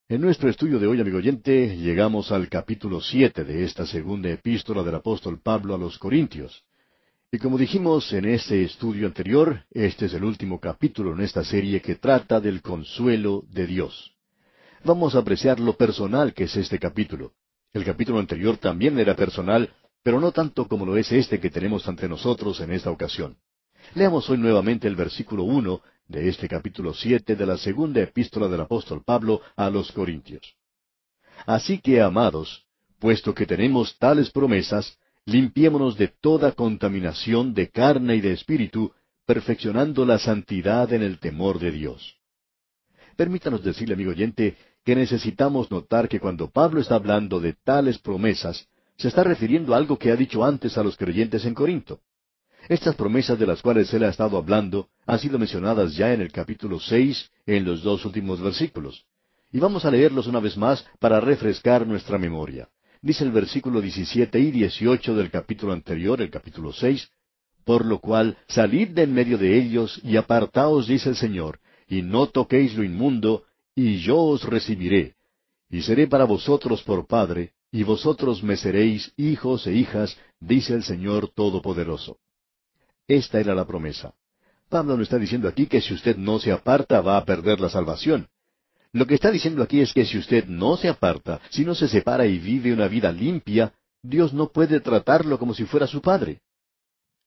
En nuestro estudio de hoy, amigo oyente, llegamos al capítulo 7 de esta segunda epístola del apóstol Pablo a los Corintios. Y como dijimos en este estudio anterior, este es el último capítulo en esta serie que trata del consuelo de Dios. Vamos a apreciar lo personal que es este capítulo. El capítulo anterior también era personal, pero no tanto como lo es este que tenemos ante nosotros en esta ocasión. Leamos hoy nuevamente el versículo 1 de este capítulo 7 de la segunda epístola del apóstol Pablo a los Corintios. Así que, amados, puesto que tenemos tales promesas, limpiémonos de toda contaminación de carne y de espíritu, perfeccionando la santidad en el temor de Dios. Permítanos decirle, amigo oyente, que necesitamos notar que cuando Pablo está hablando de tales promesas, se está refiriendo a algo que ha dicho antes a los creyentes en Corinto. Estas promesas de las cuales él ha estado hablando han sido mencionadas ya en el capítulo 6, en los dos últimos versículos. Y vamos a leerlos una vez más para refrescar nuestra memoria. Dice el versículo 17 y 18 del capítulo anterior, el capítulo 6, por lo cual salid de en medio de ellos y apartaos, dice el Señor, y no toquéis lo inmundo, y yo os recibiré, y seré para vosotros por Padre, y vosotros me seréis hijos e hijas, dice el Señor Todopoderoso. Esta era la promesa. Pablo no está diciendo aquí que si usted no se aparta va a perder la salvación. Lo que está diciendo aquí es que si usted no se aparta, si no se separa y vive una vida limpia, Dios no puede tratarlo como si fuera su padre.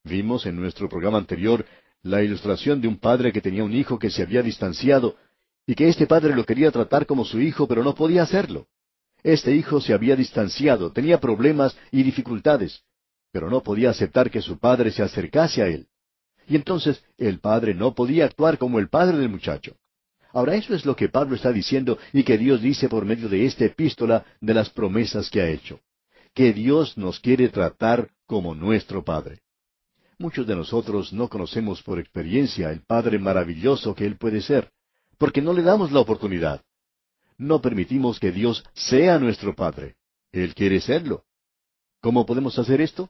Vimos en nuestro programa anterior la ilustración de un padre que tenía un hijo que se había distanciado y que este padre lo quería tratar como su hijo, pero no podía hacerlo. Este hijo se había distanciado, tenía problemas y dificultades, pero no podía aceptar que su padre se acercase a él. Y entonces el padre no podía actuar como el padre del muchacho. Ahora eso es lo que Pablo está diciendo y que Dios dice por medio de esta epístola de las promesas que ha hecho. Que Dios nos quiere tratar como nuestro Padre. Muchos de nosotros no conocemos por experiencia el Padre maravilloso que Él puede ser, porque no le damos la oportunidad. No permitimos que Dios sea nuestro Padre. Él quiere serlo. ¿Cómo podemos hacer esto?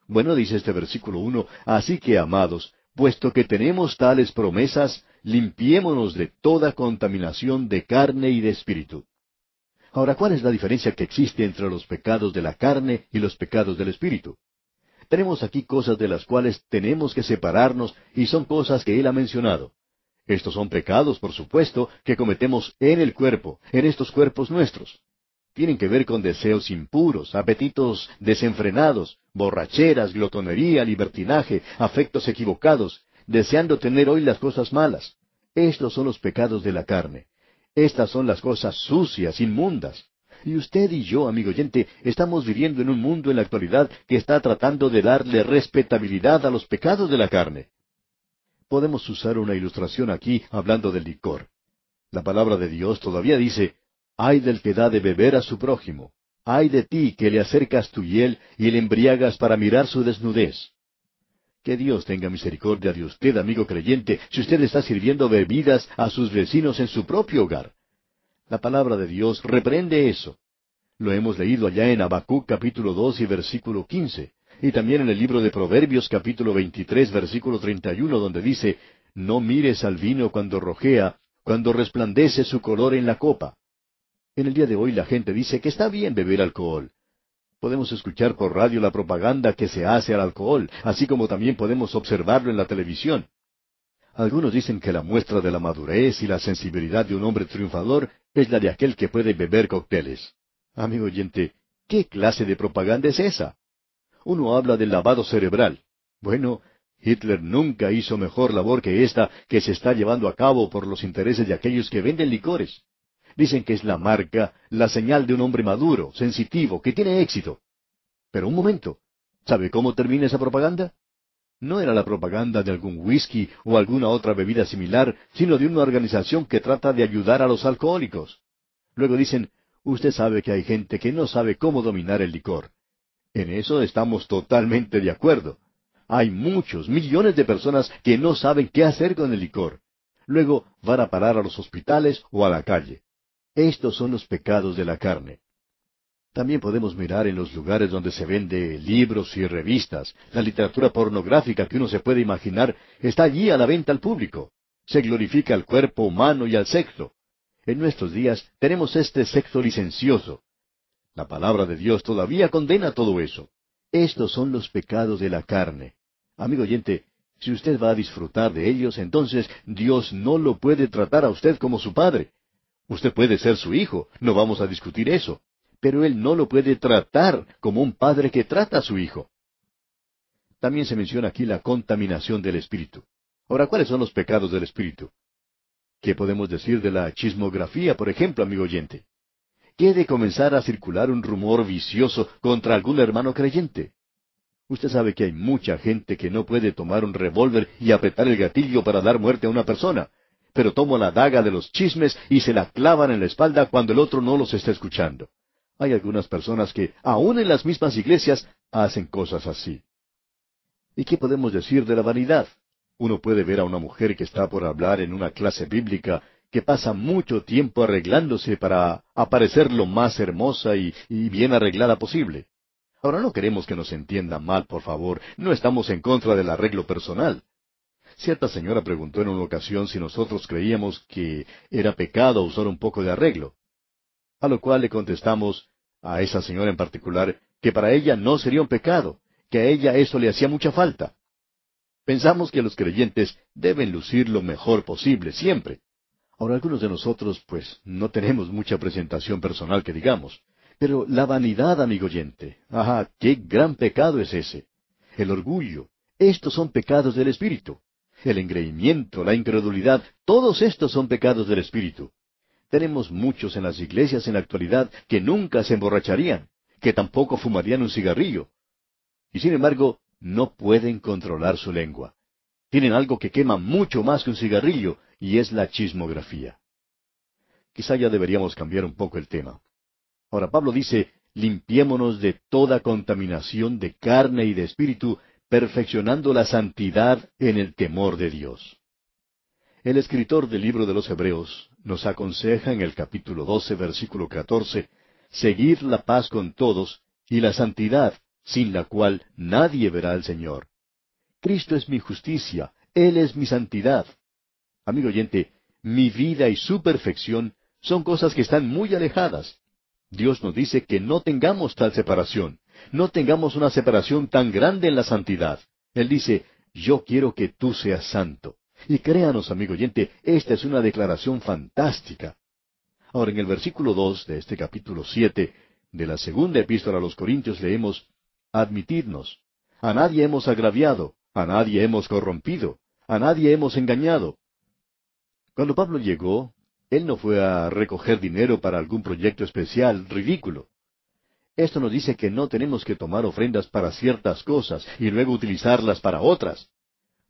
Bueno, dice este versículo 1, así que, amados, puesto que tenemos tales promesas, limpiémonos de toda contaminación de carne y de espíritu. Ahora, ¿cuál es la diferencia que existe entre los pecados de la carne y los pecados del espíritu? Tenemos aquí cosas de las cuales tenemos que separarnos y son cosas que él ha mencionado. Estos son pecados, por supuesto, que cometemos en el cuerpo, en estos cuerpos nuestros. Tienen que ver con deseos impuros, apetitos desenfrenados, borracheras, glotonería, libertinaje, afectos equivocados, deseando tener hoy las cosas malas. Estos son los pecados de la carne. Estas son las cosas sucias, inmundas. Y usted y yo, amigo oyente, estamos viviendo en un mundo en la actualidad que está tratando de darle respetabilidad a los pecados de la carne. Podemos usar una ilustración aquí hablando del licor. La palabra de Dios todavía dice, ay del que da de beber a su prójimo, ay de ti que le acercas tu hiel y le embriagas para mirar su desnudez. Que Dios tenga misericordia de usted, amigo creyente, si usted está sirviendo bebidas a sus vecinos en su propio hogar. La palabra de Dios reprende eso. Lo hemos leído allá en Habacuc capítulo 2 y versículo 15, y también en el libro de Proverbios capítulo 23 versículo 31, donde dice, no mires al vino cuando rojea, cuando resplandece su color en la copa. En el día de hoy la gente dice que está bien beber alcohol. Podemos escuchar por radio la propaganda que se hace al alcohol, así como también podemos observarlo en la televisión. Algunos dicen que la muestra de la madurez y la sensibilidad de un hombre triunfador es la de aquel que puede beber cócteles. Amigo oyente, ¿qué clase de propaganda es esa? Uno habla del lavado cerebral. Bueno, Hitler nunca hizo mejor labor que esta que se está llevando a cabo por los intereses de aquellos que venden licores. Dicen que es la marca, la señal de un hombre maduro, sensitivo, que tiene éxito. Pero un momento, ¿sabe cómo termina esa propaganda? No era la propaganda de algún whisky o alguna otra bebida similar, sino de una organización que trata de ayudar a los alcohólicos. Luego dicen, usted sabe que hay gente que no sabe cómo dominar el licor. En eso estamos totalmente de acuerdo. Hay muchos, millones de personas que no saben qué hacer con el licor. Luego van a parar a los hospitales o a la calle. Estos son los pecados de la carne. También podemos mirar en los lugares donde se vende libros y revistas. La literatura pornográfica que uno se puede imaginar está allí a la venta al público. Se glorifica al cuerpo humano y al sexo. En nuestros días tenemos este sexo licencioso. La palabra de Dios todavía condena todo eso. Estos son los pecados de la carne. Amigo oyente, si usted va a disfrutar de ellos, entonces Dios no lo puede tratar a usted como su padre. Usted puede ser su hijo, no vamos a discutir eso, pero Él no lo puede tratar como un padre que trata a su hijo. También se menciona aquí la contaminación del espíritu. Ahora, ¿cuáles son los pecados del espíritu? ¿Qué podemos decir de la chismografía, por ejemplo, amigo oyente? ¿Qué de comenzar a circular un rumor vicioso contra algún hermano creyente? Usted sabe que hay mucha gente que no puede tomar un revólver y apretar el gatillo para dar muerte a una persona, pero toma la daga de los chismes y se la clavan en la espalda cuando el otro no los está escuchando. Hay algunas personas que, aun en las mismas iglesias, hacen cosas así. ¿Y qué podemos decir de la vanidad? Uno puede ver a una mujer que está por hablar en una clase bíblica que pasa mucho tiempo arreglándose para aparecer lo más hermosa y bien arreglada posible. Ahora, no queremos que nos entiendan mal, por favor. No estamos en contra del arreglo personal. Cierta señora preguntó en una ocasión si nosotros creíamos que era pecado usar un poco de arreglo. A lo cual le contestamos, a esa señora en particular, que para ella no sería un pecado, que a ella eso le hacía mucha falta. Pensamos que los creyentes deben lucir lo mejor posible, siempre. Ahora, algunos de nosotros, pues, no tenemos mucha presentación personal que digamos. Pero la vanidad, amigo oyente, ¡ajá! ¡Qué gran pecado es ese! El orgullo, estos son pecados del espíritu. El engreimiento, la incredulidad, todos estos son pecados del espíritu. Tenemos muchos en las iglesias en la actualidad que nunca se emborracharían, que tampoco fumarían un cigarrillo. Y sin embargo, no pueden controlar su lengua. Tienen algo que quema mucho más que un cigarrillo, y es la chismografía. Quizá ya deberíamos cambiar un poco el tema. Ahora, Pablo dice, limpiémonos de toda contaminación de carne y de espíritu, perfeccionando la santidad en el temor de Dios. El escritor del libro de los Hebreos nos aconseja en el capítulo 12, versículo 14, seguir la paz con todos y la santidad, sin la cual nadie verá al Señor. Cristo es mi justicia, Él es mi santidad. Amigo oyente, mi vida y su perfección son cosas que están muy alejadas. Dios nos dice que no tengamos tal separación, no tengamos una separación tan grande en la santidad. Él dice, yo quiero que tú seas santo. Y créanos, amigo oyente, esta es una declaración fantástica. Ahora, en el versículo 2 de este capítulo 7 de la segunda epístola a los Corintios leemos, admitidnos. A nadie hemos agraviado, a nadie hemos corrompido, a nadie hemos engañado. Cuando Pablo llegó, él no fue a recoger dinero para algún proyecto especial, ridículo. Esto nos dice que no tenemos que tomar ofrendas para ciertas cosas y luego utilizarlas para otras.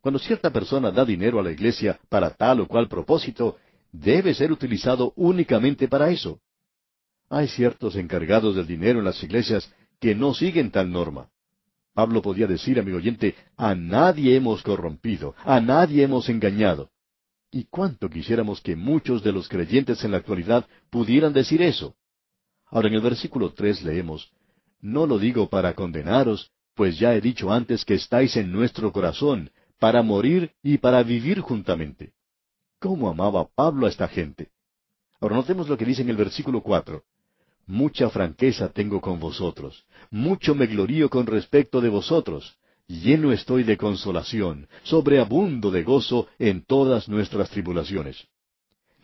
Cuando cierta persona da dinero a la iglesia para tal o cual propósito, debe ser utilizado únicamente para eso. Hay ciertos encargados del dinero en las iglesias que no siguen tal norma. Pablo podía decir, amigo oyente, a nadie hemos corrompido, a nadie hemos engañado. ¿Y cuánto quisiéramos que muchos de los creyentes en la actualidad pudieran decir eso? Ahora en el versículo 3 leemos, no lo digo para condenaros, pues ya he dicho antes que estáis en nuestro corazón, para morir y para vivir juntamente. ¿Cómo amaba Pablo a esta gente? Ahora notemos lo que dice en el versículo 4. Mucha franqueza tengo con vosotros, mucho me glorío con respecto de vosotros, lleno estoy de consolación, sobreabundo de gozo en todas nuestras tribulaciones.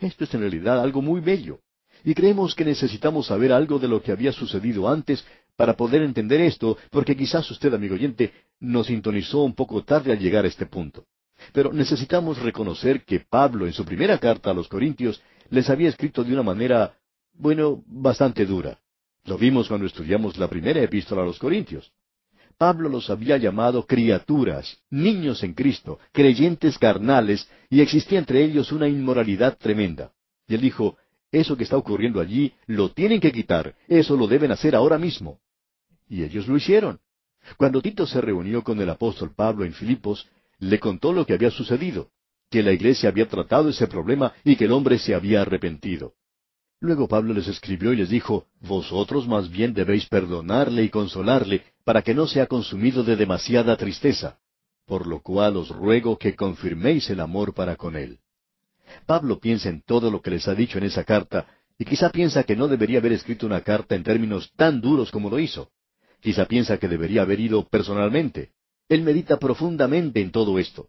Esto es en realidad algo muy bello, y creemos que necesitamos saber algo de lo que había sucedido antes para poder entender esto, porque quizás usted, amigo oyente, nos sintonizó un poco tarde al llegar a este punto. Pero necesitamos reconocer que Pablo en su primera carta a los Corintios les había escrito de una manera, bastante dura. Lo vimos cuando estudiamos la primera epístola a los Corintios. Pablo los había llamado criaturas, niños en Cristo, creyentes carnales, y existía entre ellos una inmoralidad tremenda. Y él dijo, eso que está ocurriendo allí, lo tienen que quitar, eso lo deben hacer ahora mismo. Y ellos lo hicieron. Cuando Tito se reunió con el apóstol Pablo en Filipos, le contó lo que había sucedido, que la iglesia había tratado ese problema y que el hombre se había arrepentido. Luego Pablo les escribió y les dijo, vosotros más bien debéis perdonarle y consolarle, para que no sea consumido de demasiada tristeza, por lo cual os ruego que confirméis el amor para con él. Pablo piensa en todo lo que les ha dicho en esa carta, y quizá piensa que no debería haber escrito una carta en términos tan duros como lo hizo. Quizá piensa que debería haber ido personalmente. Él medita profundamente en todo esto.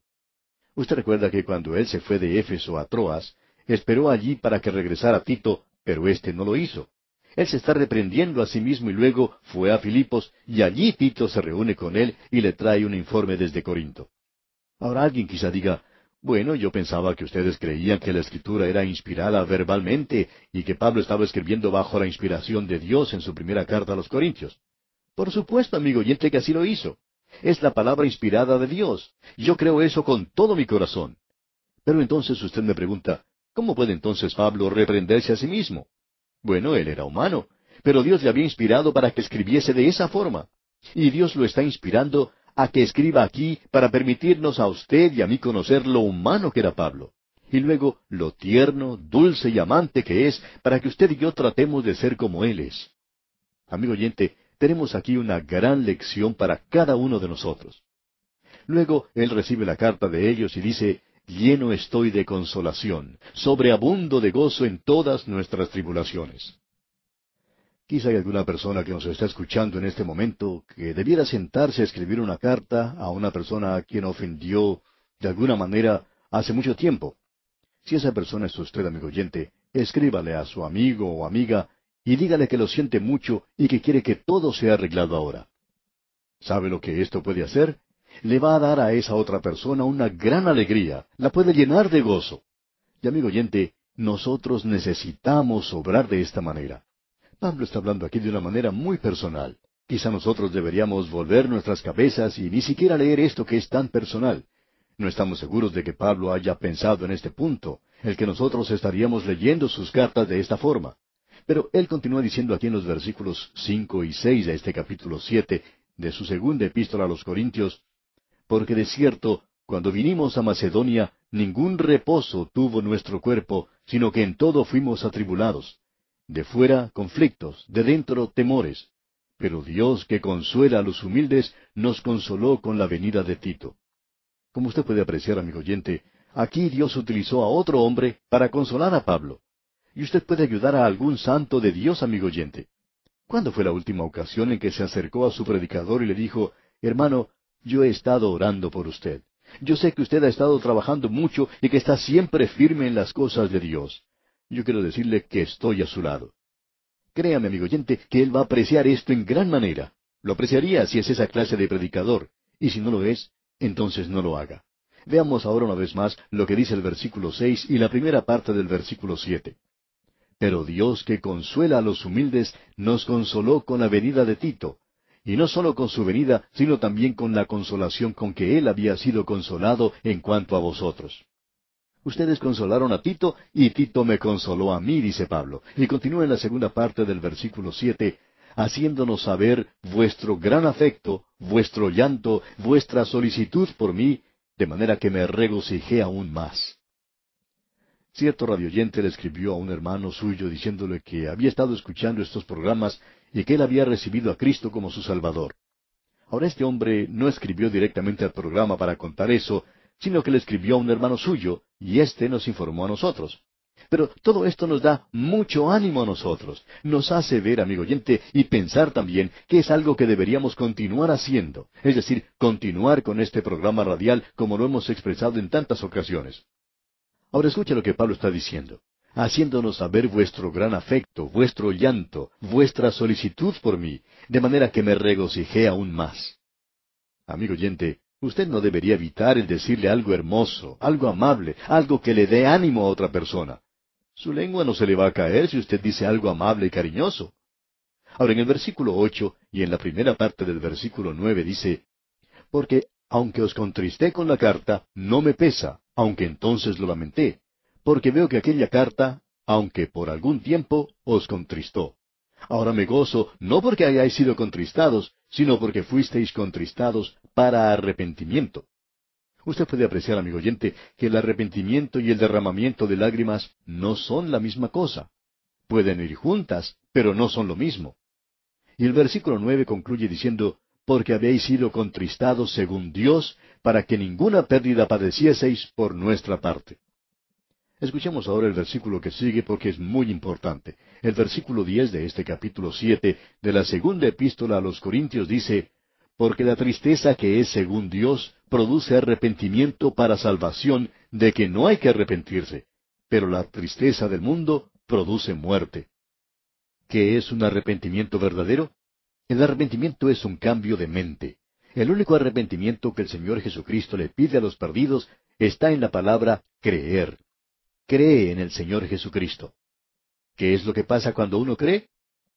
Usted recuerda que cuando él se fue de Éfeso a Troas, esperó allí para que regresara Tito, pero éste no lo hizo. Él se está reprendiendo a sí mismo y luego fue a Filipos, y allí Tito se reúne con él y le trae un informe desde Corinto. Ahora alguien quizá diga, bueno, yo pensaba que ustedes creían que la Escritura era inspirada verbalmente y que Pablo estaba escribiendo bajo la inspiración de Dios en su primera carta a los Corintios. Por supuesto, amigo oyente, que así lo hizo. Es la palabra inspirada de Dios. Yo creo eso con todo mi corazón. Pero entonces usted me pregunta, ¿cómo puede entonces Pablo reprenderse a sí mismo? Bueno, él era humano, pero Dios le había inspirado para que escribiese de esa forma. Y Dios lo está inspirando a que escriba aquí para permitirnos a usted y a mí conocer lo humano que era Pablo. Y luego lo tierno, dulce y amante que es para que usted y yo tratemos de ser como Él es. Amigo oyente, tenemos aquí una gran lección para cada uno de nosotros. Luego él recibe la carta de ellos y dice, lleno estoy de consolación, sobreabundo de gozo en todas nuestras tribulaciones. Quizá hay alguna persona que nos está escuchando en este momento que debiera sentarse a escribir una carta a una persona a quien ofendió de alguna manera hace mucho tiempo. Si esa persona es usted, amigo oyente, escríbale a su amigo o amiga y dígale que lo siente mucho y que quiere que todo sea arreglado ahora. ¿Sabe lo que esto puede hacer? Le va a dar a esa otra persona una gran alegría, la puede llenar de gozo. Y amigo oyente, nosotros necesitamos obrar de esta manera. Pablo está hablando aquí de una manera muy personal. Quizá nosotros deberíamos volver nuestras cabezas y ni siquiera leer esto que es tan personal. No estamos seguros de que Pablo haya pensado en este punto, el que nosotros estaríamos leyendo sus cartas de esta forma. Pero él continúa diciendo aquí en los versículos 5 y 6 de este capítulo 7 de su segunda epístola a los Corintios, porque de cierto, cuando vinimos a Macedonia, ningún reposo tuvo nuestro cuerpo, sino que en todo fuimos atribulados. De fuera, conflictos, de dentro, temores. Pero Dios, que consuela a los humildes, nos consoló con la venida de Tito. Como usted puede apreciar, amigo oyente, aquí Dios utilizó a otro hombre para consolar a Pablo. Y usted puede ayudar a algún santo de Dios, amigo oyente. ¿Cuándo fue la última ocasión en que se acercó a su predicador y le dijo, hermano, yo he estado orando por usted. Yo sé que usted ha estado trabajando mucho y que está siempre firme en las cosas de Dios. Yo quiero decirle que estoy a su lado. Créame, amigo oyente, que él va a apreciar esto en gran manera. Lo apreciaría si es esa clase de predicador. Y si no lo es, entonces no lo haga. Veamos ahora una vez más lo que dice el versículo 6 y la primera parte del versículo 7. Pero Dios, que consuela a los humildes, nos consoló con la venida de Tito, y no sólo con su venida, sino también con la consolación con que él había sido consolado en cuanto a vosotros. Ustedes consolaron a Tito, y Tito me consoló a mí, dice Pablo. Y continúa en la segunda parte del versículo 7, haciéndonos saber vuestro gran afecto, vuestro llanto, vuestra solicitud por mí, de manera que me regocijé aún más. Cierto radioyente le escribió a un hermano suyo diciéndole que había estado escuchando estos programas y que él había recibido a Cristo como su Salvador. Ahora este hombre no escribió directamente al programa para contar eso, sino que le escribió a un hermano suyo, y éste nos informó a nosotros. Pero todo esto nos da mucho ánimo a nosotros, nos hace ver, amigo oyente, y pensar también que es algo que deberíamos continuar haciendo, es decir, continuar con este programa radial como lo hemos expresado en tantas ocasiones. Ahora escucha lo que Pablo está diciendo, haciéndonos saber vuestro gran afecto, vuestro llanto, vuestra solicitud por mí, de manera que me regocijé aún más. Amigo oyente, usted no debería evitar el decirle algo hermoso, algo amable, algo que le dé ánimo a otra persona. Su lengua no se le va a caer si usted dice algo amable y cariñoso. Ahora en el versículo 8 y en la primera parte del versículo 9 dice, porque aunque os contristé con la carta, no me pesa, aunque entonces lo lamenté, porque veo que aquella carta, aunque por algún tiempo, os contristó. Ahora me gozo, no porque hayáis sido contristados, sino porque fuisteis contristados para arrepentimiento. Usted puede apreciar, amigo oyente, que el arrepentimiento y el derramamiento de lágrimas no son la misma cosa. Pueden ir juntas, pero no son lo mismo. Y el versículo 9 concluye diciendo, porque habéis sido contristados según Dios, para que ninguna pérdida padecieseis por nuestra parte. Escuchemos ahora el versículo que sigue porque es muy importante. El versículo 10 de este capítulo 7 de la segunda epístola a los Corintios dice, porque la tristeza que es según Dios produce arrepentimiento para salvación, de que no hay que arrepentirse, pero la tristeza del mundo produce muerte. ¿Qué es un arrepentimiento verdadero? El arrepentimiento es un cambio de mente. El único arrepentimiento que el Señor Jesucristo le pide a los perdidos está en la palabra creer. Cree en el Señor Jesucristo. ¿Qué es lo que pasa cuando uno cree?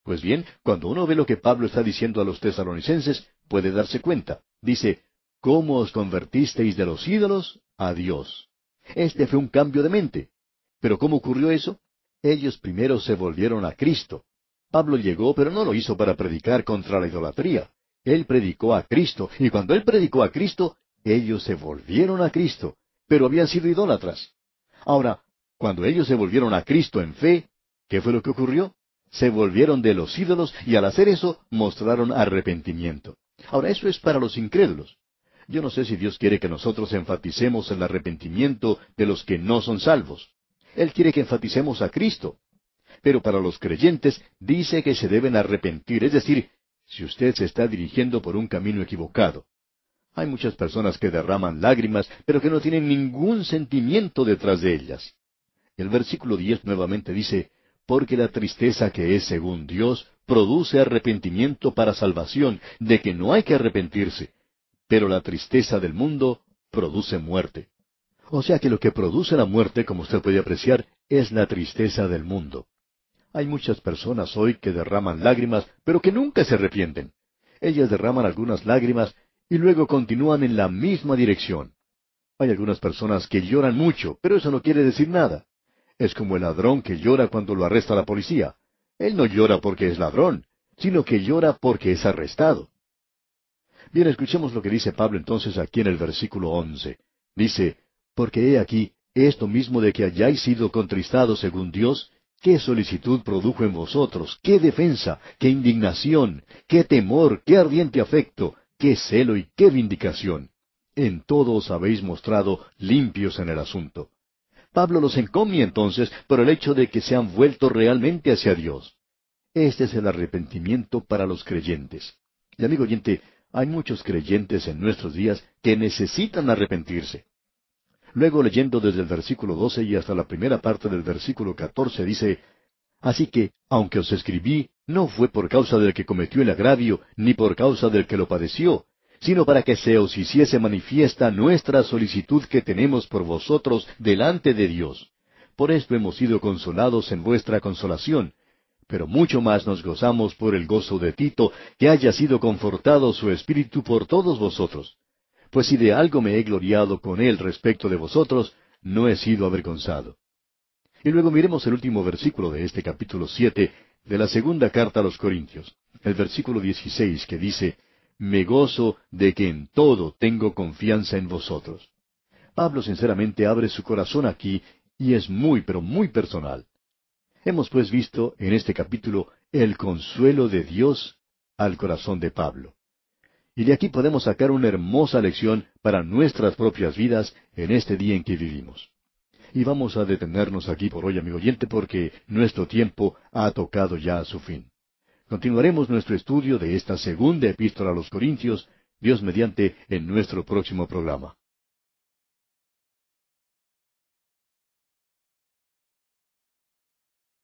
Pues bien, cuando uno ve lo que Pablo está diciendo a los tesalonicenses, puede darse cuenta. Dice, ¿cómo os convertisteis de los ídolos a Dios? Este fue un cambio de mente. ¿Pero cómo ocurrió eso? Ellos primero se volvieron a Cristo. Pablo llegó, pero no lo hizo para predicar contra la idolatría. Él predicó a Cristo, y cuando él predicó a Cristo, ellos se volvieron a Cristo, pero habían sido idólatras. Ahora, cuando ellos se volvieron a Cristo en fe, ¿qué fue lo que ocurrió? Se volvieron de los ídolos y al hacer eso mostraron arrepentimiento. Ahora, eso es para los incrédulos. Yo no sé si Dios quiere que nosotros enfaticemos el arrepentimiento de los que no son salvos. Él quiere que enfaticemos a Cristo. Pero para los creyentes dice que se deben arrepentir, es decir, si usted se está dirigiendo por un camino equivocado. Hay muchas personas que derraman lágrimas, pero que no tienen ningún sentimiento detrás de ellas. El versículo 10 nuevamente dice, porque la tristeza que es según Dios produce arrepentimiento para salvación, de que no hay que arrepentirse, pero la tristeza del mundo produce muerte. O sea que lo que produce la muerte, como usted puede apreciar, es la tristeza del mundo. Hay muchas personas hoy que derraman lágrimas, pero que nunca se arrepienten. Ellas derraman algunas lágrimas y luego continúan en la misma dirección. Hay algunas personas que lloran mucho, pero eso no quiere decir nada. Es como el ladrón que llora cuando lo arresta la policía. Él no llora porque es ladrón, sino que llora porque es arrestado. Bien, escuchemos lo que dice Pablo entonces aquí en el versículo 11. Dice, porque he aquí, esto mismo de que hayáis sido contristados según Dios, qué solicitud produjo en vosotros, qué defensa, qué indignación, qué temor, qué ardiente afecto, qué celo y qué vindicación. En todo os habéis mostrado limpios en el asunto. Pablo los encomia entonces por el hecho de que se han vuelto realmente hacia Dios. Este es el arrepentimiento para los creyentes. Y amigo oyente, hay muchos creyentes en nuestros días que necesitan arrepentirse. Luego, leyendo desde el versículo 12 y hasta la primera parte del versículo 14, dice, así que, aunque os escribí, no fue por causa del que cometió el agravio, ni por causa del que lo padeció, sino para que se os hiciese manifiesta nuestra solicitud que tenemos por vosotros delante de Dios. Por esto hemos sido consolados en vuestra consolación, pero mucho más nos gozamos por el gozo de Tito, que haya sido confortado su espíritu por todos vosotros. Pues si de algo me he gloriado con él respecto de vosotros, no he sido avergonzado. Y luego miremos el último versículo de este capítulo 7 de la segunda carta a los Corintios, el versículo 16, que dice, me gozo de que en todo tengo confianza en vosotros. Pablo sinceramente abre su corazón aquí y es muy, pero muy personal. Hemos pues visto en este capítulo el consuelo de Dios al corazón de Pablo. Y de aquí podemos sacar una hermosa lección para nuestras propias vidas en este día en que vivimos. Y vamos a detenernos aquí por hoy, amigo oyente, porque nuestro tiempo ha tocado ya a su fin. Continuaremos nuestro estudio de esta segunda epístola a los Corintios, Dios mediante, en nuestro próximo programa.